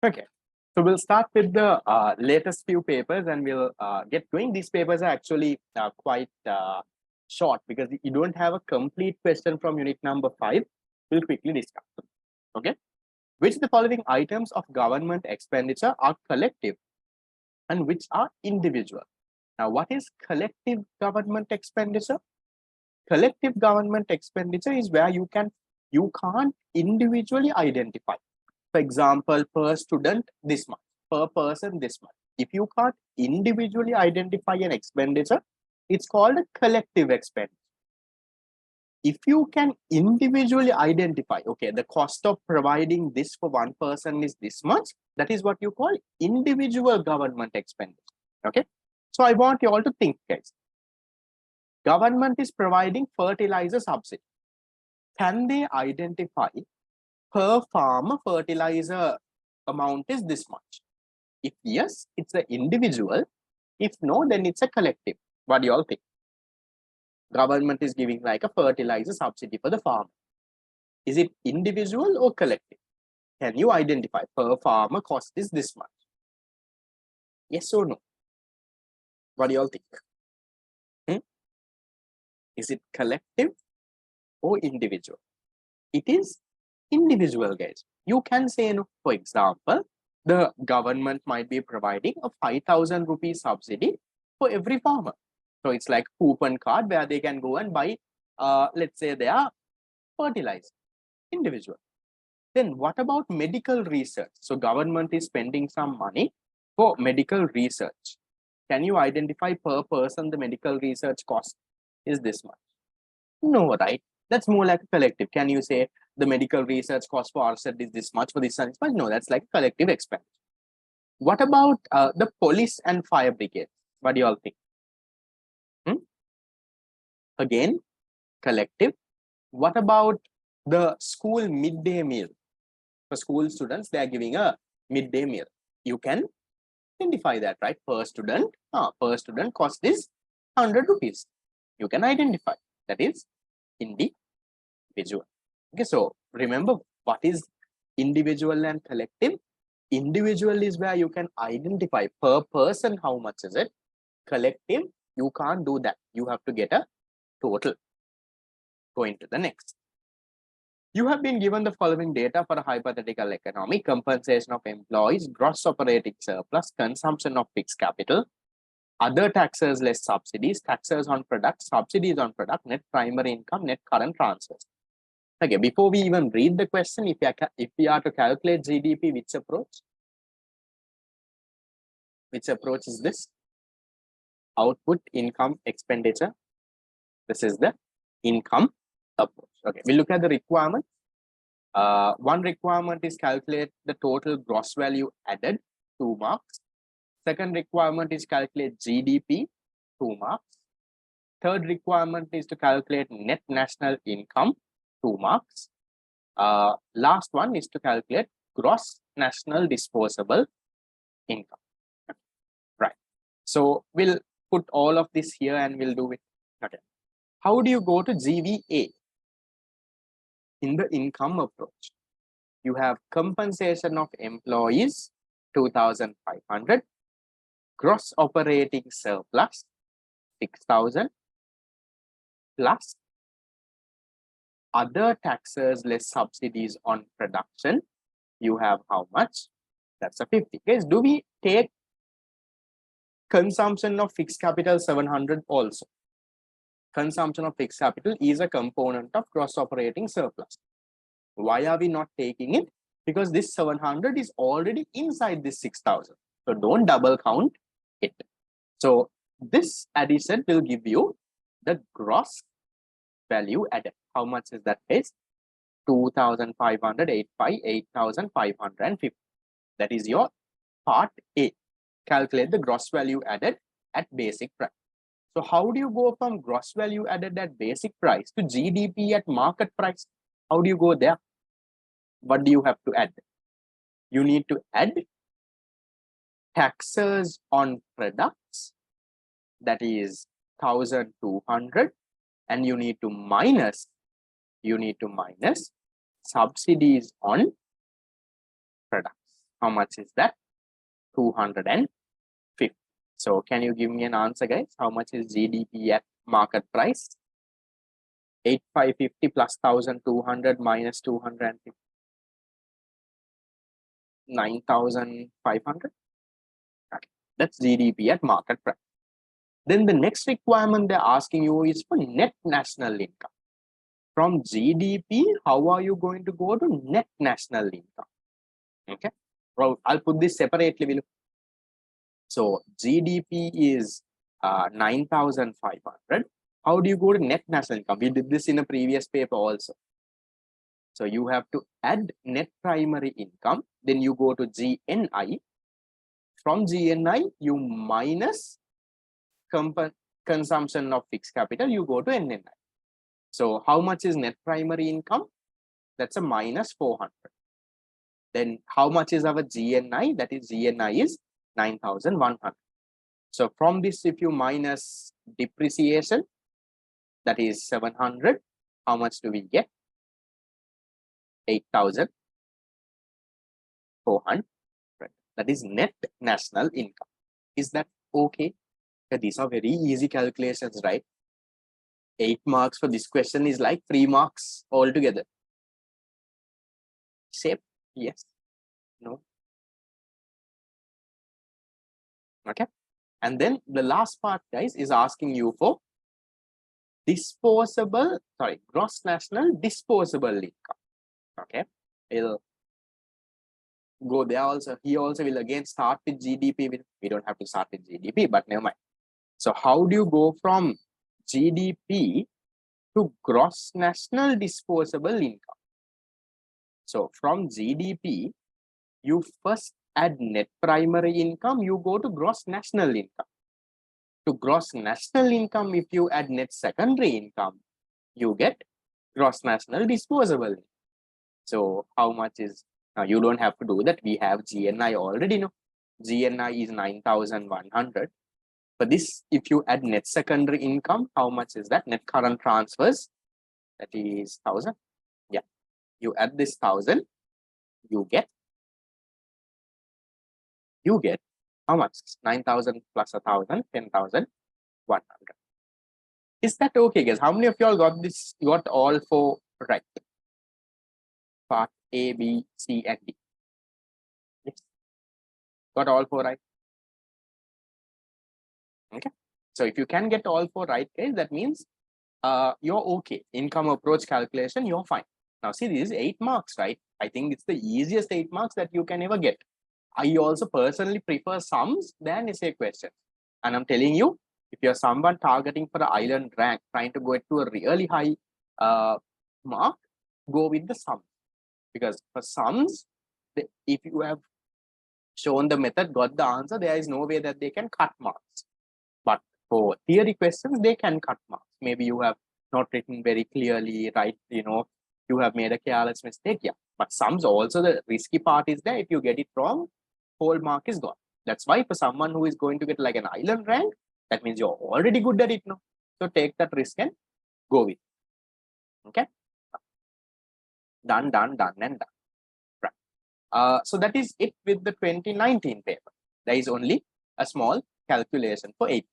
Okay, so we'll start with the latest few papers and we'll get going. These papers are actually quite short because you don't have a complete question from unit number 5. We'll quickly discuss them. Okay, which of the following items of government expenditure are collective and which are individual? Now, what is collective government expenditure? Collective government expenditure is where you can't individually identify. For example, per student this much, per person this much. If you can't individually identify an expenditure, it's called a collective expenditure. If you can individually identify, okay, the cost of providing this for one person is this much, that is what you call individual government expenditure. Okay, so I want you all to think, guys. Government is providing fertilizer subsidy. Can they identify per farmer fertilizer amount is this much? If yes, it's an individual. If no, then it's a collective. What do you all think? Government is giving like a fertilizer subsidy for the farmer. Is it individual or collective? Can you identify per farmer cost is this much? Yes or no? What do you all think? Is it collective or individual? It is individual, guys. You can say no. For example, the government might be providing a 5,000 rupees subsidy for every farmer. So it's like coupon card where they can go and buy, let's say, their fertilizer. Individual. Then what about medical research? So government is spending some money for medical research. Can you identify per person the medical research cost is this much? No, right? That's more like a collective. Can you say the medical research cost for Arshad is this much, for this much? No, that's like collective expense. What about the police and fire brigade? What do you all think? Again, collective. What about the school midday meal? For school students, they are giving a midday meal. You can identify that, right? Per student cost is 100 rupees. You can identify. That is individual. Okay, so remember what is individual and collective? Individual is where you can identify per person how much is it. Collective, you can't do that. You have to get a total. Going to the next. You have been given the following data for a hypothetical economy: compensation of employees, gross operating surplus, consumption of fixed capital, other taxes less subsidies, taxes on product, subsidies on product, net primary income, net current transfers. Okay, before we even read the question, if we are to calculate GDP, which approach? Which approach is this? Output, income, expenditure. This is the income approach. Okay, we look at the requirement. One requirement is calculate the total gross value added, 2 marks. Second requirement is calculate GDP, 2 marks. Third requirement is to calculate net national income, 2 marks. Last one is to calculate gross national disposable income. Right. So we'll put all of this here and we'll do it. Okay. How do you go to GVA? In the income approach, you have compensation of employees, 2,500, gross operating surplus, 6,000, plus other taxes less subsidies on production. You have how much? That's a 50. Guys, do we take consumption of fixed capital 700 also? Consumption of fixed capital is a component of gross operating surplus. Why are we not taking it? Because this 700 is already inside this 6,000. So don't double count it. So this addition will give you the gross value added. How much is that, guys? 2,585, 8,550. That is your part A. Calculate the gross value added at basic price. So how do you go from gross value added at basic price to GDP at market price? How do you go there? What do you have to add? You need to add taxes on products, that is 1,200, and you need to minus subsidies on products. How much is that? 250. So can you give me an answer, guys? How much is GDP at market price? 8550 plus 1200 minus 250. 9500. Okay. That's GDP at market price. Then the next requirement they're asking you is for net national income. From GDP, how are you going to go to net national income? Okay. Well, I'll put this separately below. So GDP is 9,500. How do you go to net national income? We did this in a previous paper also. So you have to add net primary income. Then you go to GNI. From GNI, you minus consumption of fixed capital. You go to NNI. So how much is net primary income? That's a minus 400. Then how much is our GNI? That is GNI is 9,100. So from this, if you minus depreciation, that is 700. How much do we get? 8,400. That is net national income. Is that okay? These are very easy calculations, right? 8 marks for this question is like 3 marks altogether. Same? Yes? No? Okay. And then the last part, guys, is asking you for gross national disposable income. Okay. It'll go there also. He also will again start with GDP. We don't have to start with GDP, but never mind. So how do you go from GDP to gross national disposable income? So from GDP, you first add net primary income, you go to gross national income. To gross national income, if you add net secondary income, you get gross national disposable. So how much is, now you don't have to do that. We have GNI already, no? GNI is 9,100. But this, if you add net secondary income, how much is that? Net current transfers, that is 1,000. Yeah, you add this 1,000, you get how much? 9,000 plus 1,000, 10,100. Is that okay, guys? How many of y'all got this? Got all 4 right? Part A, B, C, and D. Yes. Got all 4 right? Okay. So if you can get all 4 right, guys, that means you're okay. Income approach calculation, you're fine. Now see, this is 8 marks, right? I think it's the easiest 8 marks that you can ever get. I also personally prefer sums than essay questions. And I'm telling you, if you're someone targeting for an island rank, trying to go to a really high mark, go with the sums. Because for sums, if you have shown the method, got the answer, there is no way that they can cut marks. But for theory questions, they can cut marks. Maybe you have not written very clearly, right? You know, you have made a careless mistake. Yeah. But sums also, the risky part is there. If you get it wrong, whole mark is gone. That's why for someone who is going to get like an island rank, that means you're already good at it now. So take that risk and go with it. Okay. Done, and done. Right. So that is it with the 2019 paper. There is only a small calculation for 8.